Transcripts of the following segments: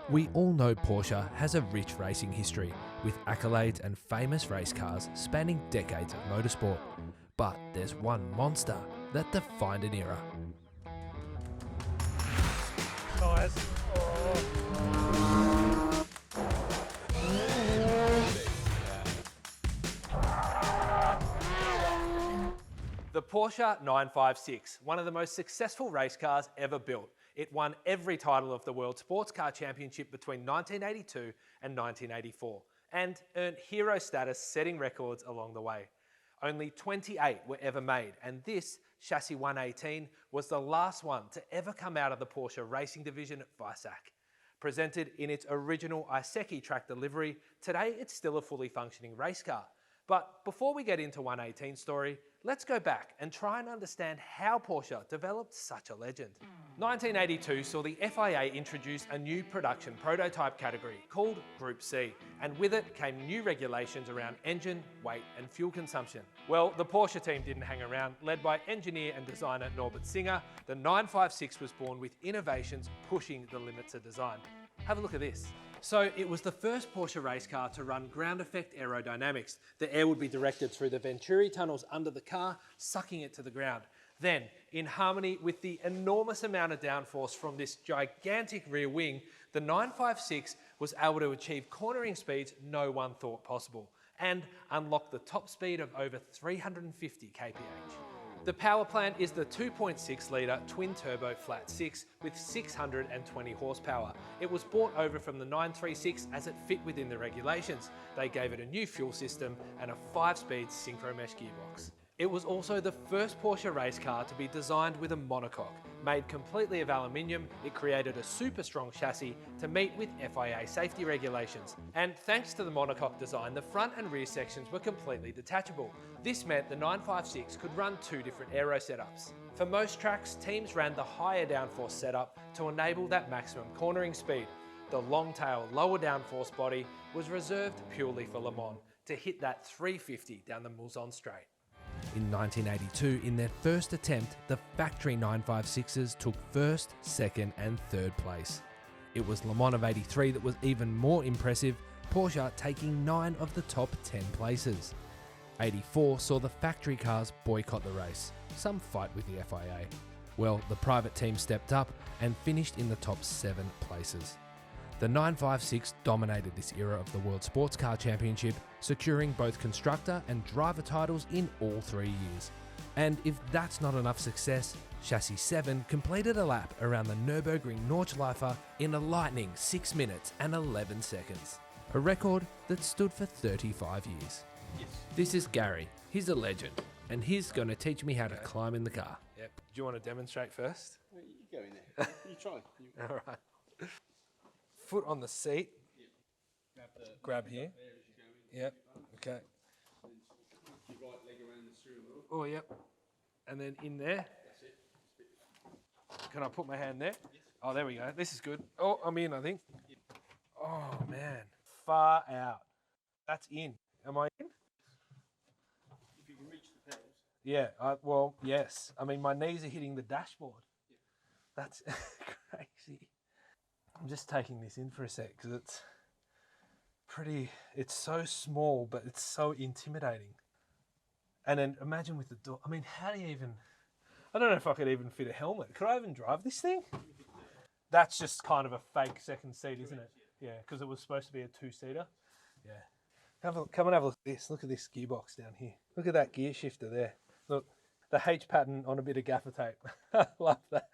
We all know Porsche has a rich racing history, with accolades and famous race cars spanning decades of motorsport. But there's one monster that defined an era. Nice. The Porsche 956, one of the most successful race cars ever built. It won every title of the World Sports Car Championship between 1982 and 1984 and earned hero status, setting records along the way. Only 28 were ever made, and this chassis 118 was the last one to ever come out of the Porsche racing division at Weissach. Presented in its original Iseki tractor livery, today it's still a fully functioning race car. But before we get into 118's story, let's go back and try and understand how Porsche developed such a legend. 1982 saw the FIA introduce a new production prototype category called Group C, and with it came new regulations around engine, weight and fuel consumption. Well, the Porsche team didn't hang around. Led by engineer and designer Norbert Singer, the 956 was born with innovations pushing the limits of design. Have a look at this. So it was the first Porsche race car to run ground effect aerodynamics. The air would be directed through the Venturi tunnels under the car, sucking it to the ground. Then, in harmony with the enormous amount of downforce from this gigantic rear wing, the 956 was able to achieve cornering speeds no one thought possible and unlock the top speed of over 350 kph. The power plant is the 2.6 litre twin-turbo flat 6 with 620 horsepower. It was brought over from the 936 as it fit within the regulations. They gave it a new fuel system and a 5-speed synchro-mesh gearbox. It was also the first Porsche race car to be designed with a monocoque. Made completely of aluminium, it created a super strong chassis to meet with FIA safety regulations. And thanks to the monocoque design, the front and rear sections were completely detachable. This meant the 956 could run 2 different aero setups. For most tracks, teams ran the higher downforce setup to enable that maximum cornering speed. The long tail, lower downforce body was reserved purely for Le Mans to hit that 350 down the Mulsanne straight. In 1982, in their first attempt, the factory 956s took first, second and third place. It was Le Mans of 83 that was even more impressive, Porsche taking 9 of the top 10 places. 84 saw the factory cars boycott the race, some fight with the FIA. Well, the private team stepped up and finished in the top 7 places. The 956 dominated this era of the World Sports Car Championship, securing both constructor and driver titles in all 3 years. And if that's not enough success, Chassis 7 completed a lap around the Nürburgring Nordschleife in a lightning 6 minutes and 11 seconds, a record that stood for 35 years. Yes. This is Gary. He's a legend, and he's going to teach me how to climb in the car. Yep. Do you want to demonstrate first? Well, you go in there. You try. All right. Foot on the seat. Grab here. Yep. Okay. Your right leg around the steering wheel. Oh, yep. And then in there. That's it. Can I put my hand there? Yes. Oh, there we go. This is good. Oh, I'm in, I think. Yep. Oh, man. Far out. That's in. Am I in? If you can reach the pedals. Yeah. Well, yes. I mean, my knees are hitting the dashboard. Yep. That's crazy. I'm just taking this in for a sec because it's so small, but it's so intimidating. And then imagine with the door, I mean, how do you even, I don't know if I could even fit a helmet. Could I even drive this thing? That's just kind of a fake second seat, isn't it? Yeah, because it was supposed to be a 2-seater. Yeah. Come and have a look at this. Look at this gearbox down here. Look at that gear shifter there. Look, the H pattern on a bit of gaffer tape. I love that.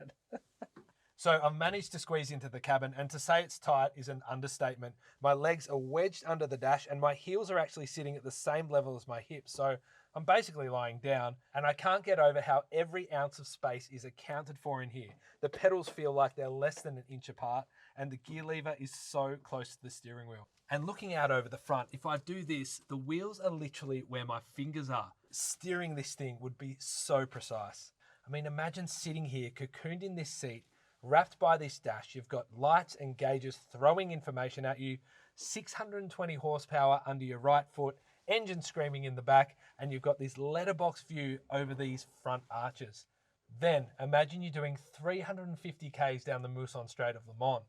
So I've managed to squeeze into the cabin, and to say it's tight is an understatement. My legs are wedged under the dash and my heels are actually sitting at the same level as my hips. So I'm basically lying down, and I can't get over how every ounce of space is accounted for in here. The pedals feel like they're less than an inch apart, and the gear lever is so close to the steering wheel. And looking out over the front, if I do this, the wheels are literally where my fingers are. Steering this thing would be so precise. I mean, imagine sitting here cocooned in this seat, wrapped by this dash. You've got lights and gauges throwing information at you, 620 horsepower under your right foot, engine screaming in the back, and you've got this letterbox view over these front arches. Then imagine you're doing 350 k's down the Mulsanne Straight of Le Mans.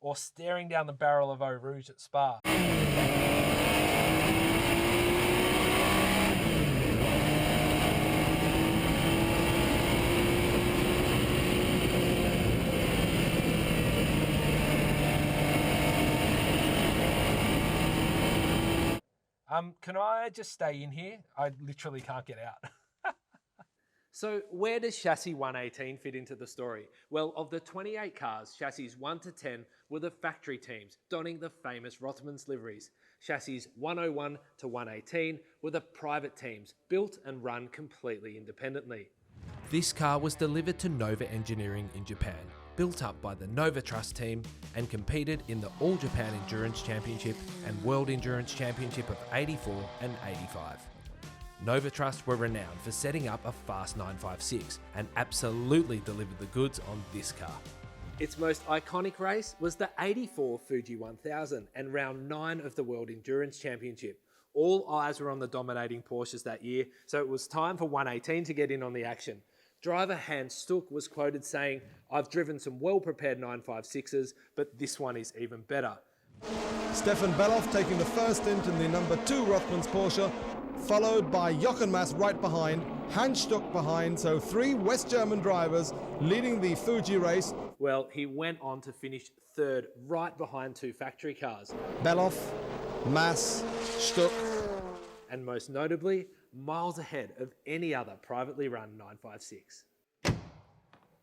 Or staring down the barrel of Eau Rouge at Spa. Can I just stay in here? I literally can't get out. So where does chassis 118 fit into the story? Well, of the 28 cars, chassis 1 to 10 were the factory teams, donning the famous Rothmans liveries. Chassis 101 to 118 were the private teams, built and run completely independently. This car was delivered to Nova Engineering in Japan, built up by the Nova Trust team, and competed in the All Japan Endurance Championship and World Endurance Championship of 84 and 85. Nova Trust were renowned for setting up a fast 956 and absolutely delivered the goods on this car. Its most iconic race was the 84 Fuji 1000 and round 9 of the World Endurance Championship. All eyes were on the dominating Porsches that year, so it was time for 118 to get in on the action. Driver Hans Stuck was quoted saying, "I've driven some well-prepared 956s, but this one is even better." Stefan Beloff taking the first stint in the number 2 Rothmans Porsche, followed by Jochen Mass right behind, Hans Stuck behind, so 3 West German drivers leading the Fuji race. Well, he went on to finish third, right behind 2 factory cars. Beloff, Mass, Stuck. And most notably, miles ahead of any other privately run 956.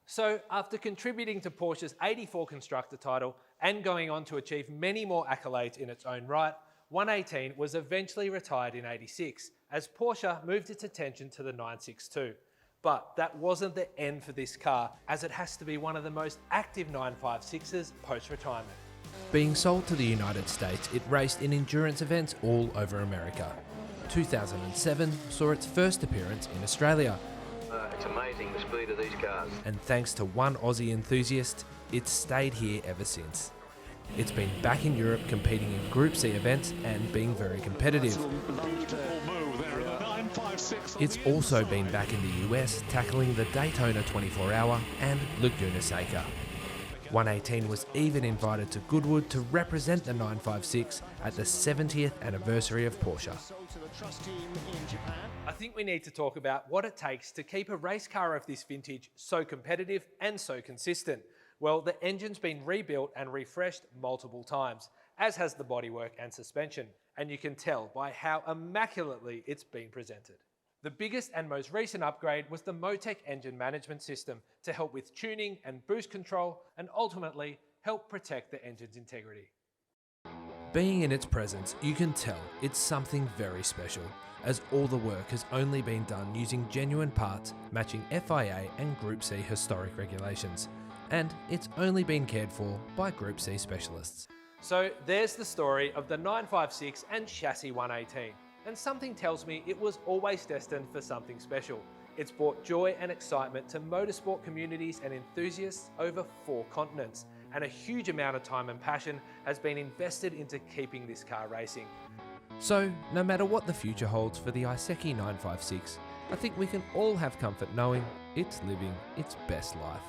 So, after contributing to Porsche's 84 constructor title and going on to achieve many more accolades in its own right, 118 was eventually retired in 86 as Porsche moved its attention to the 962. But that wasn't the end for this car, as it has to be one of the most active 956s post-retirement. Being sold to the United States, it raced in endurance events all over America. 2007 saw its first appearance in Australia. It's amazing the speed of these cars. And thanks to one Aussie enthusiast, it's stayed here ever since. It's been back in Europe competing in Group C events and being very competitive. It's also been back in the US tackling the Daytona 24-hour and Laguna Seca. 118 was even invited to Goodwood to represent the 956 at the 70th anniversary of Porsche. I think we need to talk about what it takes to keep a race car of this vintage so competitive and so consistent. Well, the engine's been rebuilt and refreshed multiple times, as has the bodywork and suspension, and you can tell by how immaculately it's been presented. The biggest and most recent upgrade was the Motec engine management system to help with tuning and boost control and ultimately help protect the engine's integrity. Being in its presence, you can tell it's something very special, as all the work has only been done using genuine parts matching FIA and Group C historic regulations, and it's only been cared for by Group C specialists. So there's the story of the 956 and chassis 118. And something tells me it was always destined for something special. It's brought joy and excitement to motorsport communities and enthusiasts over 4 continents, and a huge amount of time and passion has been invested into keeping this car racing. So, no matter what the future holds for the Iseki 956, I think we can all have comfort knowing it's living its best life.